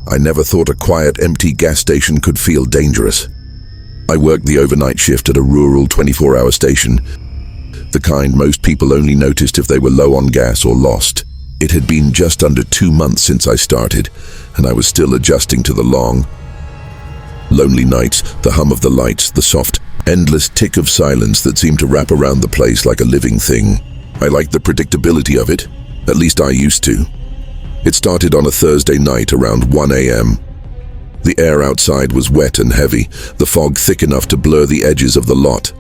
I never thought a quiet, empty gas station could feel dangerous. I worked the overnight shift at a rural 24-hour station, the kind most people only noticed if they were low on gas or lost. It had been just under 2 months since I started, and I was still adjusting to the long, lonely nights, the hum of the lights, the soft, endless tick of silence that seemed to wrap around the place like a living thing. I liked the predictability of it, at least I used to. It started on a Thursday night around 1 a.m. The air outside was wet and heavy, the fog thick enough to blur the edges of the lot.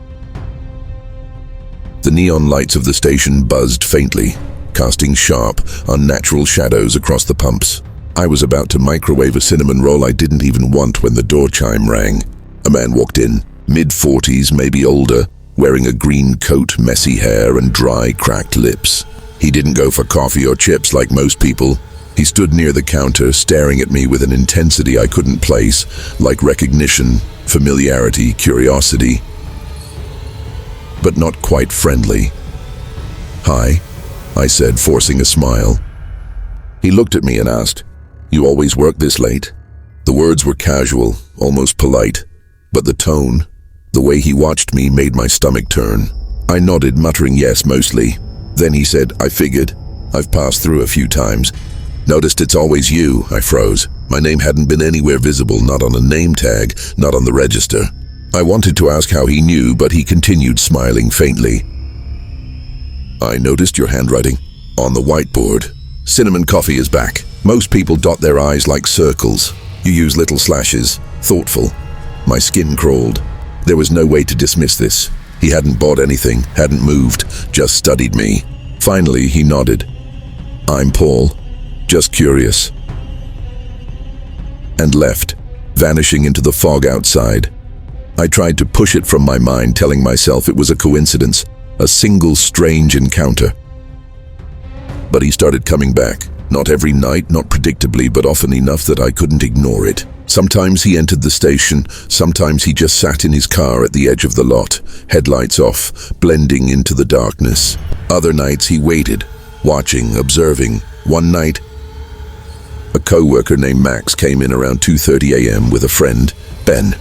The neon lights of the station buzzed faintly, casting sharp, unnatural shadows across the pumps. I was about to microwave a cinnamon roll I didn't even want when the door chime rang. A man walked in, mid-40s, maybe older, wearing a green coat, messy hair, and dry, cracked lips. He didn't go for coffee or chips like most people. He stood near the counter, staring at me with an intensity I couldn't place, like recognition, familiarity, curiosity, but not quite friendly. "Hi," I said, forcing a smile. He looked at me and asked, "You always work this late?" The words were casual, almost polite, but the tone, the way he watched me, made my stomach turn. I nodded, muttering yes mostly. Then he said, "I figured. I've passed through a few times. Noticed it's always you." I froze. My name hadn't been anywhere visible, not on a name tag, not on the register. I wanted to ask how he knew, but he continued, smiling faintly. "I noticed your handwriting on the whiteboard. Cinnamon coffee is back. Most people dot their I's like circles. You use little slashes. Thoughtful." My skin crawled. There was no way to dismiss this. He hadn't bought anything, hadn't moved, just studied me. Finally, he nodded. "I'm Paul. Just curious." And left, vanishing into the fog outside. I tried to push it from my mind, telling myself it was a coincidence, a single strange encounter. But he started coming back. Not every night, not predictably, but often enough that I couldn't ignore it. Sometimes he entered the station, sometimes he just sat in his car at the edge of the lot, headlights off, blending into the darkness. Other nights he waited, watching, observing. One night, a co-worker named Max came in around 2:30 a.m. with a friend, Ben.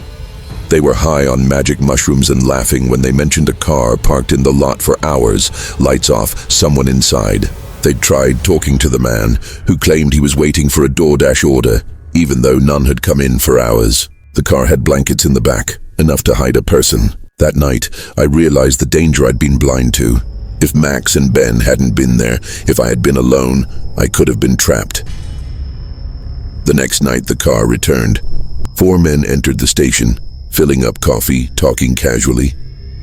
They were high on magic mushrooms and laughing when they mentioned a car parked in the lot for hours, lights off, someone inside. They'd tried talking to the man, who claimed he was waiting for a DoorDash order, even though none had come in for hours. The car had blankets in the back, enough to hide a person. That night, I realized the danger I'd been blind to. If Max and Ben hadn't been there, if I had been alone, I could have been trapped. The next night, the car returned. 4 men entered the station, filling up coffee, talking casually.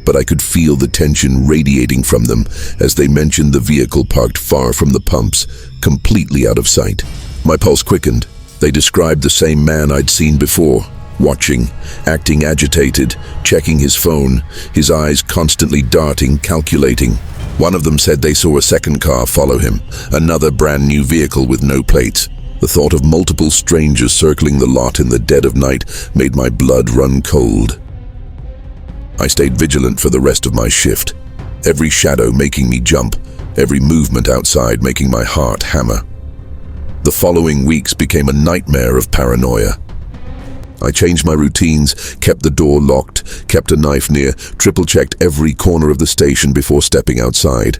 But I could feel the tension radiating from them as they mentioned the vehicle parked far from the pumps, completely out of sight. My pulse quickened. They described the same man I'd seen before, watching, acting agitated, checking his phone, his eyes constantly darting, calculating. One of them said they saw a second car follow him, another brand new vehicle with no plates. The thought of multiple strangers circling the lot in the dead of night made my blood run cold. I stayed vigilant for the rest of my shift, every shadow making me jump, every movement outside making my heart hammer. The following weeks became a nightmare of paranoia. I changed my routines, kept the door locked, kept a knife near, triple-checked every corner of the station before stepping outside.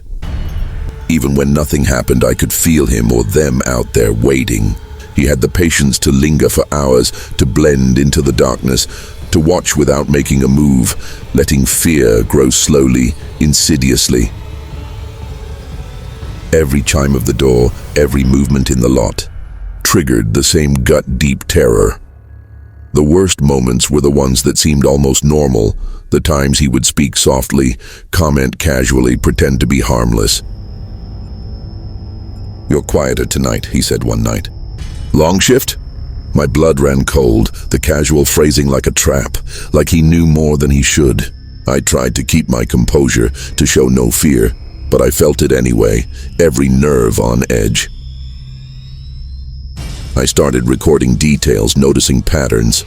Even when nothing happened, I could feel him or them out there waiting. He had the patience to linger for hours, to blend into the darkness, to watch without making a move, letting fear grow slowly, insidiously. Every chime of the door, every movement in the lot, triggered the same gut-deep terror. The worst moments were the ones that seemed almost normal, the times he would speak softly, comment casually, pretend to be harmless. "You're quieter tonight," he said one night. "Long shift?" My blood ran cold, the casual phrasing like a trap, like he knew more than he should. I tried to keep my composure, to show no fear, but I felt it anyway, every nerve on edge. I started recording details, noticing patterns.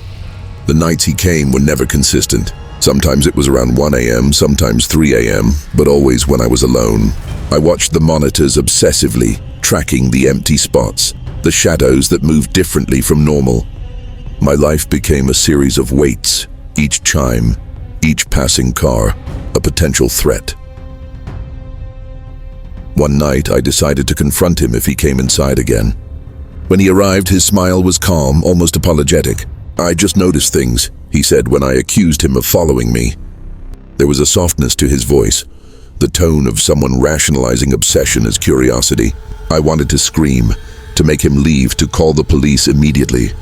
The nights he came were never consistent. Sometimes it was around 1 a.m., sometimes 3 a.m., but always when I was alone. I watched the monitors obsessively, tracking the empty spots. the shadows that moved differently from normal. My life became a series of waits, each chime, each passing car, a potential threat. One night, I decided to confront him if he came inside again. When he arrived, his smile was calm, almost apologetic. "I just noticed things," he said when I accused him of following me. There was a softness to his voice, the tone of someone rationalizing obsession as curiosity. I wanted to scream, to make him leave, to call the police immediately.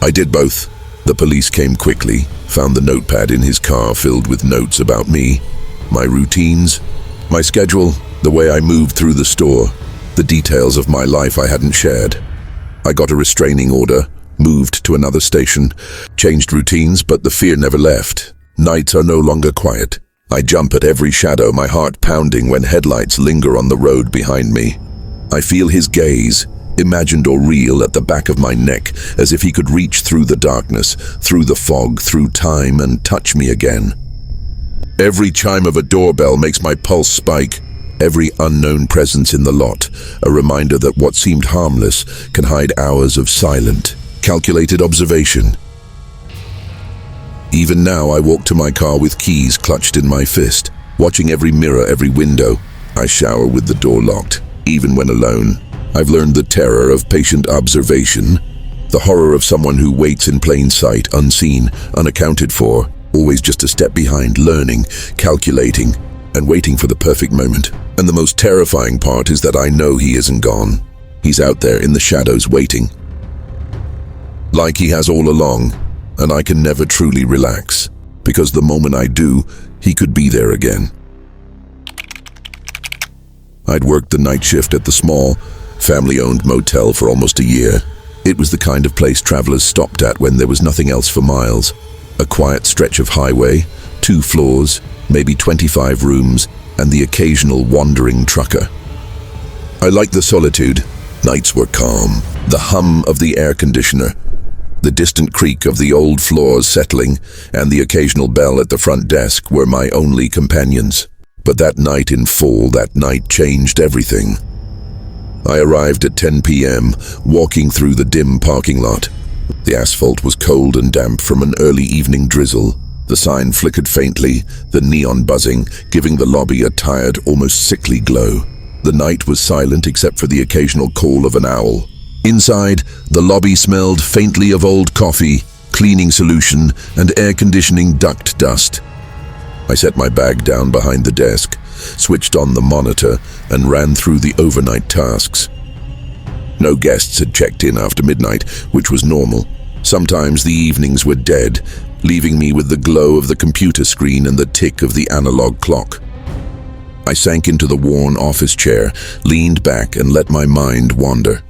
I did both. The police came quickly, found the notepad in his car filled with notes about me, my routines, my schedule, the way I moved through the store, the details of my life I hadn't shared. I got a restraining order, moved to another station, changed routines, but the fear never left. Nights are no longer quiet. I jump at every shadow, my heart pounding when headlights linger on the road behind me. I feel his gaze, imagined or real, at the back of my neck, as if he could reach through the darkness, through the fog, through time, and touch me again. Every chime of a doorbell makes my pulse spike. Every unknown presence in the lot, a reminder that what seemed harmless can hide hours of silent, calculated observation. Even now, I walk to my car with keys clutched in my fist, watching every mirror, every window. I shower with the door locked, even when alone. I've learned the terror of patient observation, the horror of someone who waits in plain sight, unseen, unaccounted for, always just a step behind, learning, calculating, and waiting for the perfect moment. And the most terrifying part is that I know he isn't gone. He's out there in the shadows waiting. Like he has all along, and I can never truly relax, because the moment I do, he could be there again. I'd worked the night shift at the small, family-owned motel for almost a year. It was the kind of place travelers stopped at when there was nothing else for miles. A quiet stretch of highway, 2 floors, maybe 25 rooms, and the occasional wandering trucker. I liked the solitude. Nights were calm. The hum of the air conditioner, the distant creak of the old floors settling, and the occasional bell at the front desk were my only companions. But that night in fall, that night changed everything. I arrived at 10 p.m., walking through the dim parking lot. The asphalt was cold and damp from an early evening drizzle. The sign flickered faintly, the neon buzzing, giving the lobby a tired, almost sickly glow. The night was silent except for the occasional call of an owl. Inside, the lobby smelled faintly of old coffee, cleaning solution, and air conditioning duct dust. I set my bag down behind the desk, switched on the monitor, and ran through the overnight tasks. No guests had checked in after midnight, which was normal. Sometimes the evenings were dead, leaving me with the glow of the computer screen and the tick of the analog clock. I sank into the worn office chair, leaned back, and let my mind wander.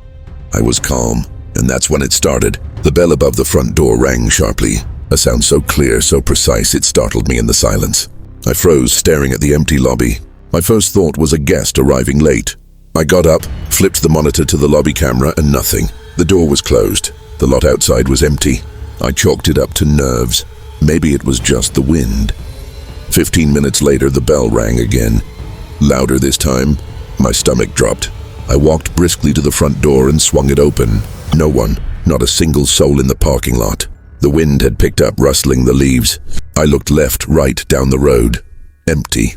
I was calm, and that's when it started. The bell above the front door rang sharply, a sound so clear, so precise, it startled me in the silence. I froze, staring at the empty lobby. My first thought was a guest arriving late. I got up, flipped the monitor to the lobby camera, and nothing. The door was closed. The lot outside was empty. I chalked it up to nerves. Maybe it was just the wind. 15 minutes later, the bell rang again. Louder this time. My stomach dropped. I walked briskly to the front door and swung it open. No one, not a single soul in the parking lot. The wind had picked up, rustling the leaves. I looked left, right, down the road. Empty.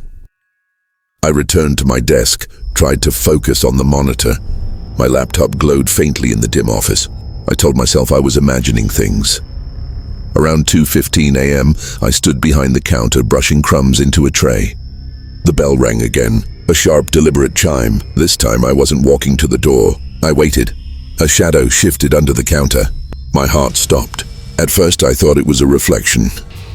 I returned to my desk, tried to focus on the monitor. My laptop glowed faintly in the dim office. I told myself I was imagining things. Around 2:15 a.m., I stood behind the counter, brushing crumbs into a tray. The bell rang again, a sharp, deliberate chime. This time I wasn't walking to the door. I waited. A shadow shifted under the counter. My heart stopped. At first I thought it was a reflection.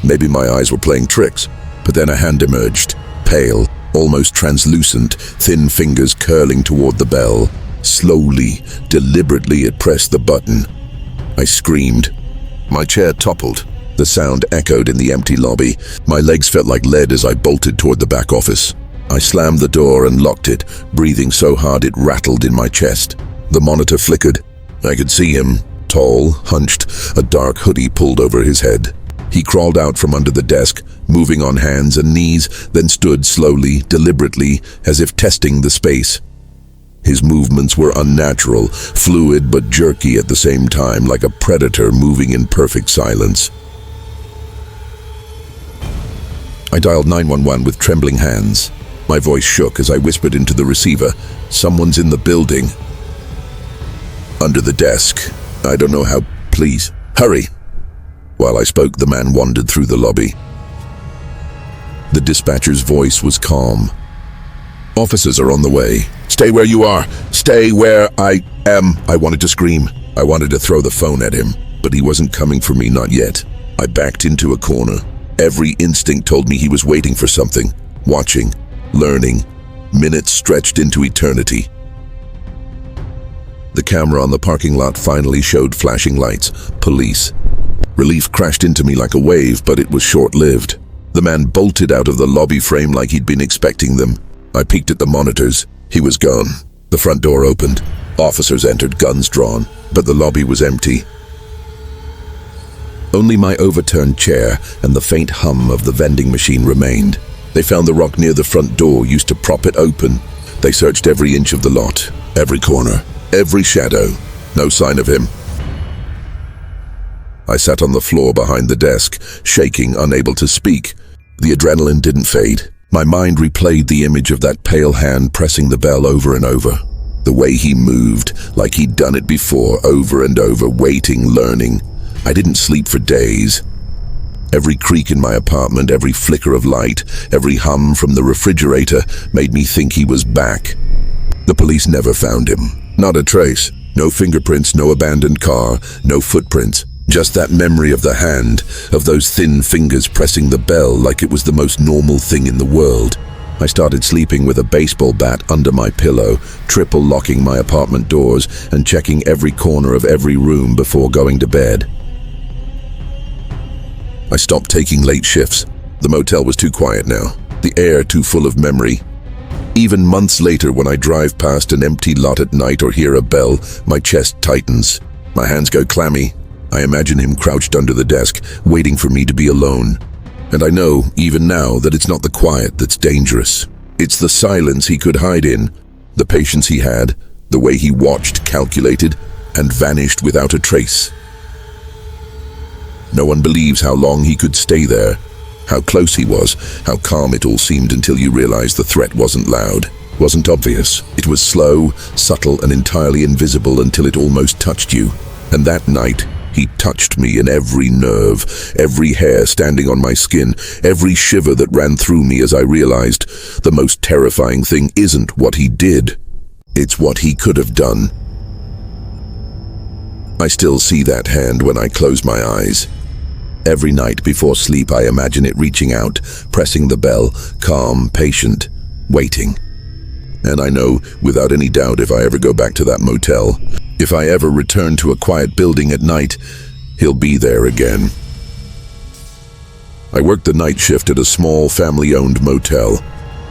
Maybe my eyes were playing tricks. But then a hand emerged, pale, almost translucent, thin fingers curling toward the bell. Slowly, deliberately, it pressed the button. I screamed. My chair toppled. The sound echoed in the empty lobby. My legs felt like lead as I bolted toward the back office. I slammed the door and locked it, breathing so hard it rattled in my chest. The monitor flickered. I could see him, tall, hunched, a dark hoodie pulled over his head. He crawled out from under the desk, moving on hands and knees, then stood slowly, deliberately, as if testing the space. His movements were unnatural, fluid but jerky at the same time, like a predator moving in perfect silence. I dialed 911 with trembling hands. My voice shook as I whispered into the receiver, "Someone's in the building. Under the desk. I don't know how. Please, hurry." While I spoke, the man wandered through the lobby. The dispatcher's voice was calm. "Officers are on the way. Stay where you are. Stay where I am." I wanted to scream. I wanted to throw the phone at him, but he wasn't coming for me, not yet. I backed into a corner. Every instinct told me he was waiting for something, watching, learning. Minutes stretched into eternity. The camera on the parking lot finally showed flashing lights. Police. Relief crashed into me like a wave, but it was short-lived. The man bolted out of the lobby frame like he'd been expecting them. I peeked at the monitors. He was gone. The front door opened. Officers entered, guns drawn, but the lobby was empty. Only my overturned chair and the faint hum of the vending machine remained. They found the rock near the front door, used to prop it open. They searched every inch of the lot, every corner, every shadow. No sign of him. I sat on the floor behind the desk, shaking, unable to speak. The adrenaline didn't fade. My mind replayed the image of that pale hand pressing the bell over and over. The way he moved, like he'd done it before, over and over, waiting, learning. I didn't sleep for days. Every creak in my apartment, every flicker of light, every hum from the refrigerator made me think he was back. The police never found him. Not a trace. No fingerprints, no abandoned car, no footprints. Just that memory of the hand, of those thin fingers pressing the bell like it was the most normal thing in the world. I started sleeping with a baseball bat under my pillow, triple locking my apartment doors and checking every corner of every room before going to bed. I stopped taking late shifts. The motel was too quiet now, the air too full of memory. Even months later, when I drive past an empty lot at night or hear a bell, my chest tightens. My hands go clammy. I imagine him crouched under the desk, waiting for me to be alone. And I know, even now, that it's not the quiet that's dangerous. It's the silence he could hide in, the patience he had, the way he watched, calculated, and vanished without a trace. No one believes how long he could stay there, how close he was, how calm it all seemed until you realized the threat wasn't loud, wasn't obvious. It was slow, subtle, and entirely invisible until it almost touched you. And that night, he touched me in every nerve, every hair standing on my skin, every shiver that ran through me as I realized the most terrifying thing isn't what he did, it's what he could have done. I still see that hand when I close my eyes. Every night before sleep, I imagine it reaching out, pressing the bell, calm, patient, waiting. And I know, without any doubt, if I ever go back to that motel, if I ever return to a quiet building at night, he'll be there again. I worked the night shift at a small family-owned motel,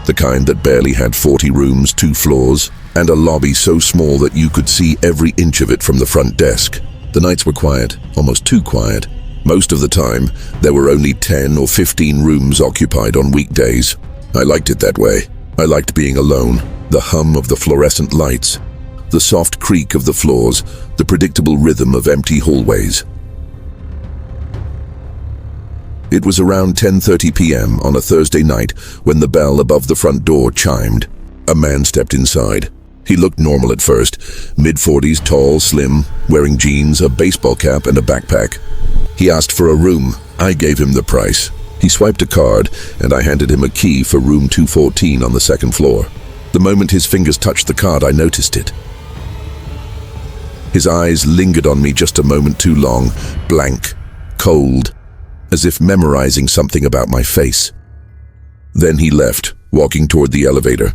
the kind that barely had 40 rooms, 2 floors, and a lobby so small that you could see every inch of it from the front desk. The nights were quiet, almost too quiet. Most of the time, there were only 10 or 15 rooms occupied on weekdays. I liked it that way. I liked being alone, the hum of the fluorescent lights, the soft creak of the floors, the predictable rhythm of empty hallways. It was around 10:30 p.m. on a Thursday night when the bell above the front door chimed. A man stepped inside. He looked normal at first, mid-40s, tall, slim, wearing jeans, a baseball cap, and a backpack. He asked for a room. I gave him the price. He swiped a card, and I handed him a key for room 214 on the second floor. The moment his fingers touched the card, I noticed it. His eyes lingered on me just a moment too long, blank, cold, as if memorizing something about my face. Then he left, walking toward the elevator.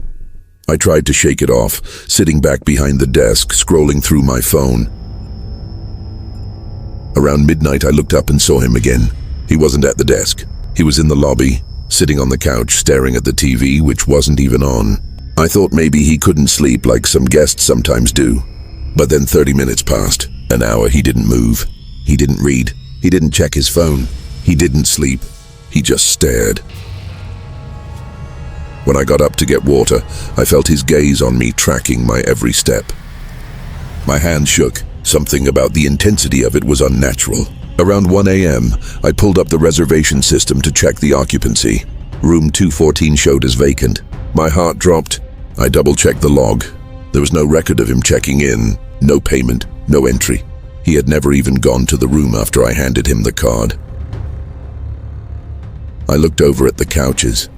I tried to shake it off, sitting back behind the desk, scrolling through my phone. Around midnight, I looked up and saw him again. He wasn't at the desk. He was in the lobby, sitting on the couch, staring at the TV, which wasn't even on. I thought maybe he couldn't sleep like some guests sometimes do. But then 30 minutes passed. An hour, he didn't move. He didn't read. He didn't check his phone. He didn't sleep. He just stared. When I got up to get water, I felt his gaze on me, tracking my every step. My hand shook. Something about the intensity of it was unnatural. Around 1 a.m., I pulled up the reservation system to check the occupancy. Room 214 showed as vacant. My heart dropped. I double-checked the log. There was no record of him checking in, no payment, no entry. He had never even gone to the room after I handed him the card. I looked over at the couches.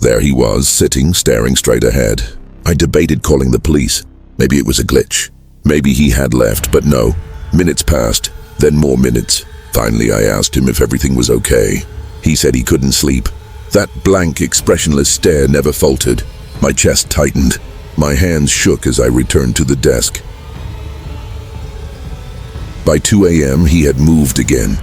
There he was, sitting, staring straight ahead. I debated calling the police. Maybe it was a glitch. Maybe he had left, but no. Minutes passed, then more minutes. Finally, I asked him if everything was okay. He said he couldn't sleep. That blank, expressionless stare never faltered. My chest tightened. My hands shook as I returned to the desk. By 2 a.m., he had moved again.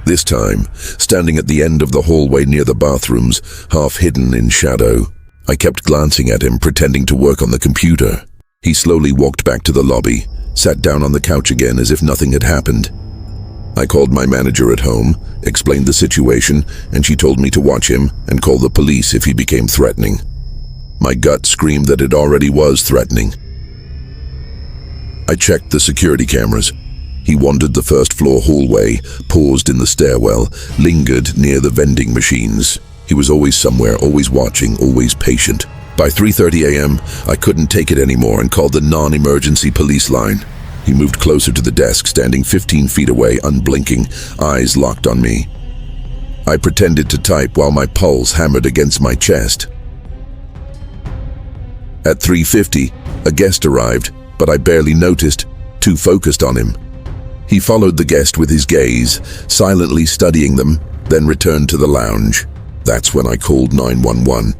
This time, standing at the end of the hallway near the bathrooms, half hidden in shadow. I kept glancing at him, pretending to work on the computer. He slowly walked back to the lobby, sat down on the couch again as if nothing had happened. I called my manager at home, explained the situation, and she told me to watch him and call the police if he became threatening. My gut screamed that it already was threatening. I checked the security cameras. He wandered the first-floor hallway, paused in the stairwell, lingered near the vending machines. He was always somewhere, always watching, always patient. By 3:30 a.m., I couldn't take it anymore and called the non-emergency police line. He moved closer to the desk, standing 15 feet away, unblinking, eyes locked on me. I pretended to type while my pulse hammered against my chest. At 3:50, a guest arrived, but I barely noticed, too focused on him. He followed the guest with his gaze, silently studying them, then returned to the lounge. That's when I called 911.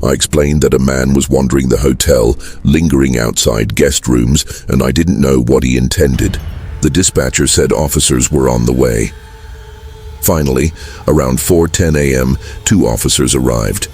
I explained that a man was wandering the hotel, lingering outside guest rooms, and I didn't know what he intended. The dispatcher said officers were on the way. Finally, around 4:10 a.m., 2 officers arrived.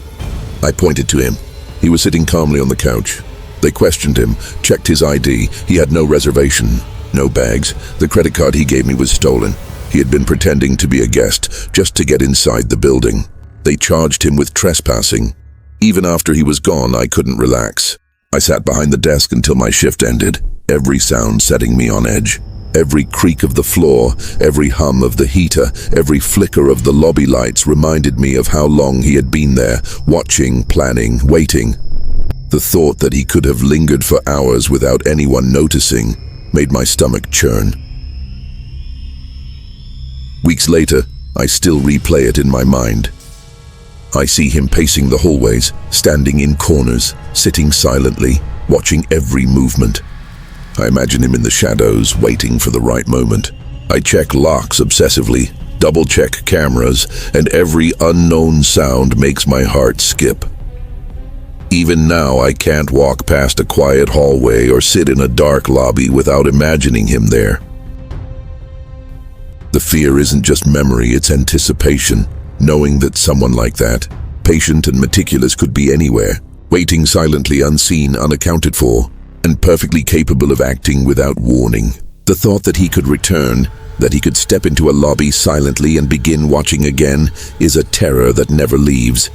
I pointed to him. He was sitting calmly on the couch. They questioned him, checked his ID. He had no reservation, no bags. The credit card he gave me was stolen. He had been pretending to be a guest just to get inside the building. They charged him with trespassing. Even after he was gone, I couldn't relax. I sat behind the desk until my shift ended, every sound setting me on edge. Every creak of the floor, every hum of the heater, every flicker of the lobby lights reminded me of how long he had been there, watching, planning, waiting. The thought that he could have lingered for hours without anyone noticing made my stomach churn. Weeks later, I still replay it in my mind. I see him pacing the hallways, standing in corners, sitting silently, watching every movement. I imagine him in the shadows, waiting for the right moment. I check locks obsessively, double-check cameras, and every unknown sound makes my heart skip. Even now, I can't walk past a quiet hallway or sit in a dark lobby without imagining him there. The fear isn't just memory, it's anticipation. Knowing that someone like that, patient and meticulous, could be anywhere, waiting silently, unseen, unaccounted for, and perfectly capable of acting without warning. The thought that he could return, that he could step into a lobby silently and begin watching again, is a terror that never leaves.